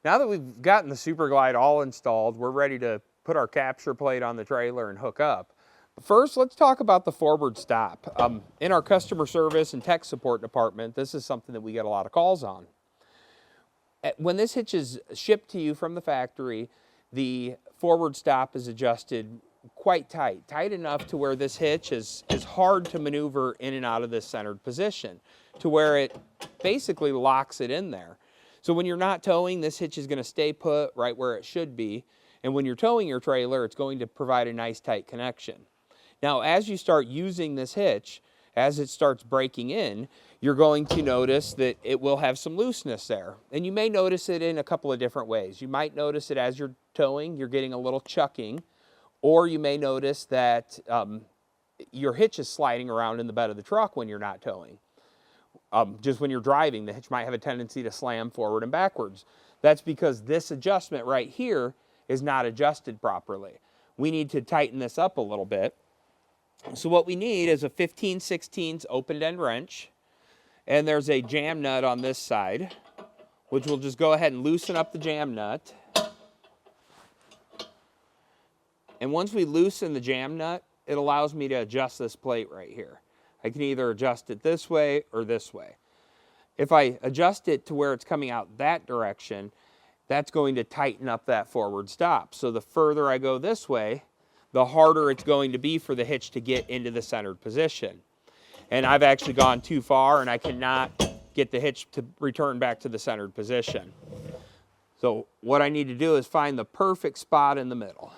Now that we've gotten the SuperGlide all installed, we're ready to put our capture plate on the trailer and hook up. But first, let's talk about the forward stop. In our customer service and tech support department, this is something that we get a lot of calls on. When this hitch is shipped to you from the factory, the forward stop is adjusted quite tight enough to where this hitch is hard to maneuver in and out of this centered position, to where it basically locks it in there. So when you're not towing, this hitch is going to stay put right where it should be. And when you're towing your trailer, it's going to provide a nice tight connection. Now, as you start using this hitch, as it starts breaking in, you're going to notice that it will have some looseness there. And you may notice it in a couple of different ways. You might notice it as you're towing, you're getting a little chucking, or you may notice that your hitch is sliding around in the bed of the truck when you're not towing. Just when you're driving, the hitch might have a tendency to slam forward and backwards. That's because this adjustment right here is not adjusted properly. We need to tighten this up a little bit. So what we need is a 15/16 open end wrench, and there's a jam nut on this side, which we'll just go ahead and loosen up the jam nut. And once we loosen the jam nut, it allows me to adjust this plate right here. I can either adjust it this way or this way. If I adjust it to where it's coming out that direction, that's going to tighten up that forward stop. So the further I go this way, the harder it's going to be for the hitch to get into the centered position. And I've actually gone too far, and I cannot get the hitch to return back to the centered position. So what I need to do is find the perfect spot in the middle.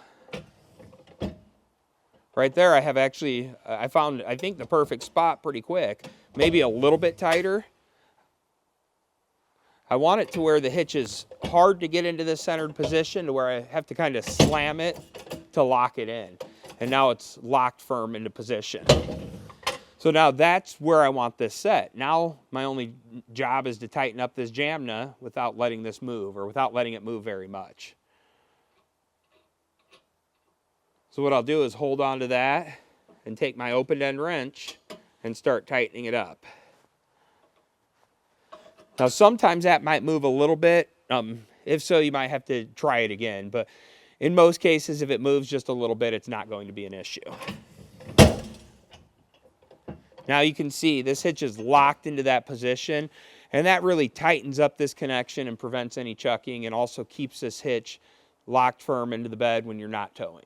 Right there, I have actually, I found, I think, the perfect spot pretty quick. Maybe a little bit tighter. I want it to where the hitch is hard to get into this centered position, to where I have to kind of slam it to lock it in. And now it's locked firm into position. So now that's where I want this set. Now my only job is to tighten up this jam nut without letting this move, or without letting it move very much. So what I'll do is hold on to that and take my open end wrench and start tightening it up. Now sometimes that might move a little bit. If so, you might have to try it again. But in most cases, if it moves just a little bit, it's not going to be an issue. Now you can see this hitch is locked into that position, and that really tightens up this connection and prevents any chucking, and also keeps this hitch locked firm into the bed when you're not towing.